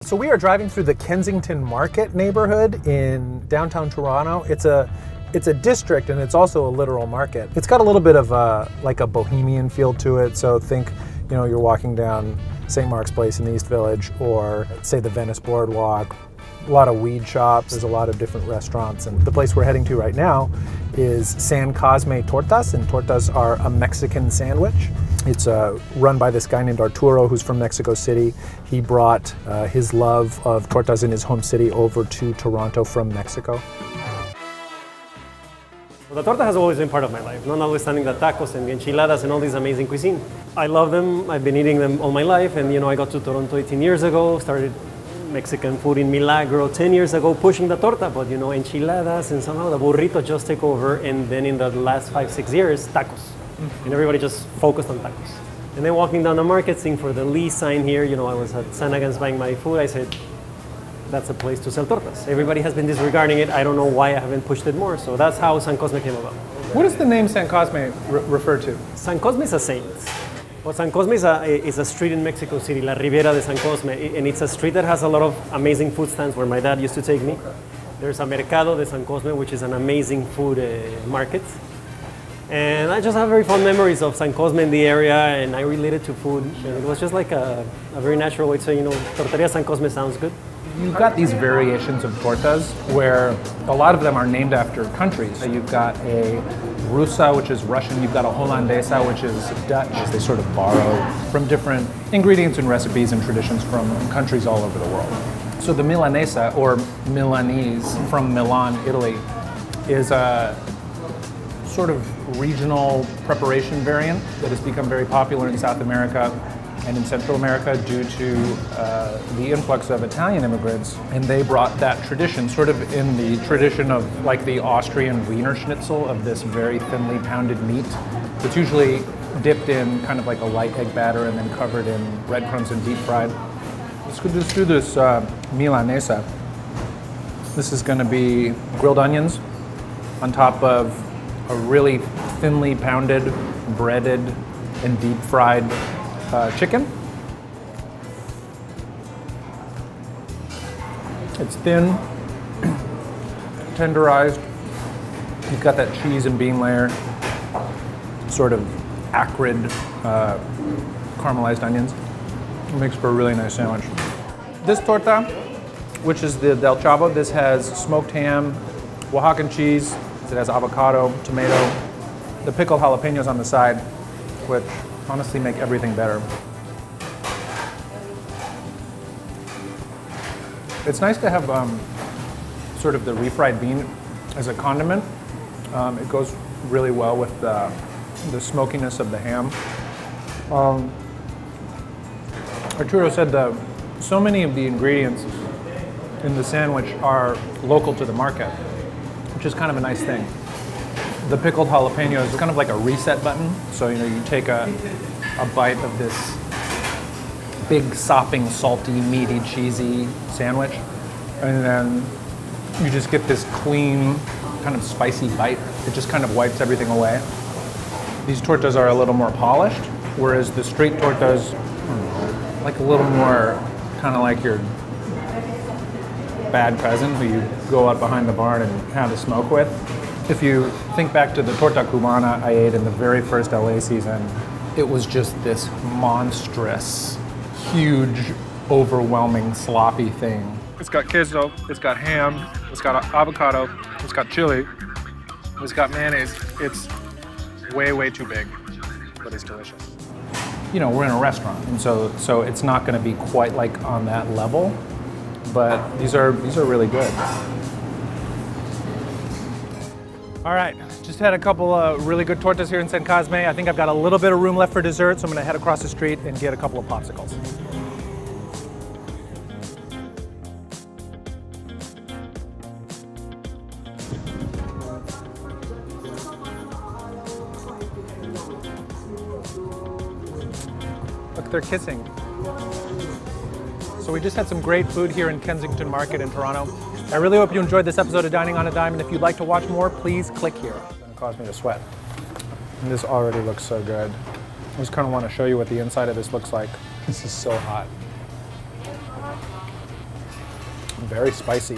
So we are driving through the Kensington Market neighborhood in downtown Toronto. It's a district and it's also a literal market. It's got a little bit of like a bohemian feel to it. So think, you know, you're walking down St. Mark's Place in the East Village, or say the Venice Boardwalk. A lot of weed shops, there's a lot of different restaurants, and the place we're heading to right now is San Cosme Tortas, and tortas are a Mexican sandwich. It's run by this guy named Arturo, who's from Mexico City. He brought his love of tortas in his home city over to Toronto from Mexico. Well, the torta has always been part of my life, notwithstanding the tacos and the enchiladas and all these amazing cuisine. I love them, I've been eating them all my life, and you know, I got to Toronto 18 years ago, started Mexican food in Milagro 10 years ago, pushing the torta, but you know, enchiladas and somehow the burrito just take over, and then in the last 5-6 years, tacos. And everybody just focused on tacos. And then walking down the market, seeing for the Lee sign here, you know, I was at Sanagan's buying my food, I said, that's a place to sell tortas. Everybody has been disregarding it. I don't know why I haven't pushed it more. So that's how San Cosme came about. What does the name San Cosme refer to? San Cosme is a saint. Well, San Cosme is a street in Mexico City, La Ribera de San Cosme. And it's a street that has a lot of amazing food stands where my dad used to take me. There's a Mercado de San Cosme, which is an amazing food market. And I just have very fond memories of San Cosme in the area, and I related to food. And it was just like a very natural way to say, you know, Torteria San Cosme sounds good. You've got these variations of tortas where a lot of them are named after countries. So you've got a Rusa, which is Russian. You've got a Hollandesa, which is Dutch. They sort of borrow from different ingredients and recipes and traditions from countries all over the world. So the Milanesa, or Milanese, from Milan, Italy, is a sort of regional preparation variant that has become very popular in South America and in Central America due to the influx of Italian immigrants. And they brought that tradition, sort of in the tradition of like the Austrian Wiener Schnitzel, of this very thinly pounded meat. It's usually dipped in kind of like a light egg batter and then covered in breadcrumbs and deep fried. Let's just do this Milanesa. This is gonna be grilled onions on top of a really thinly pounded, breaded, and deep fried chicken. It's thin, tenderized. You've got that cheese and bean layer, sort of acrid, caramelized onions. It makes for a really nice sandwich. This torta, which is the Del Chavo, this has smoked ham, Oaxacan cheese, it has avocado, tomato, the pickled jalapenos on the side, which honestly make everything better. It's nice to have sort of the refried bean as a condiment. It goes really well with the smokiness of the ham. Arturo said so many of the ingredients in the sandwich are local to the market, which is kind of a nice thing. The pickled jalapeno is kind of like a reset button. So, you know, you take a bite of this big, sopping, salty, meaty, cheesy sandwich, and then you just get this clean, kind of spicy bite. It just kind of wipes everything away. These tortas are a little more polished, whereas the street tortas, like a little more kind of like your bad cousin who you go out behind the barn and have a smoke with. If you think back to the torta cubana I ate in the very first LA season, it was just this monstrous, huge, overwhelming, sloppy thing. It's got queso, it's got ham, it's got avocado, it's got chili, it's got mayonnaise. It's way, way too big, but it's delicious. You know, we're in a restaurant, and so it's not going to be quite like on that level, but these are really good. All right, just had a couple of really good tortas here in San Cosme. I think I've got a little bit of room left for dessert, so I'm gonna head across the street and get a couple of popsicles. Look, they're kissing. So we just had some great food here in Kensington Market in Toronto. I really hope you enjoyed this episode of Dining on a Dime, and if you'd like to watch more, please click here. It's gonna cause me to sweat. And this already looks so good. I just kind of want to show you what the inside of this looks like. This is so hot. Very spicy.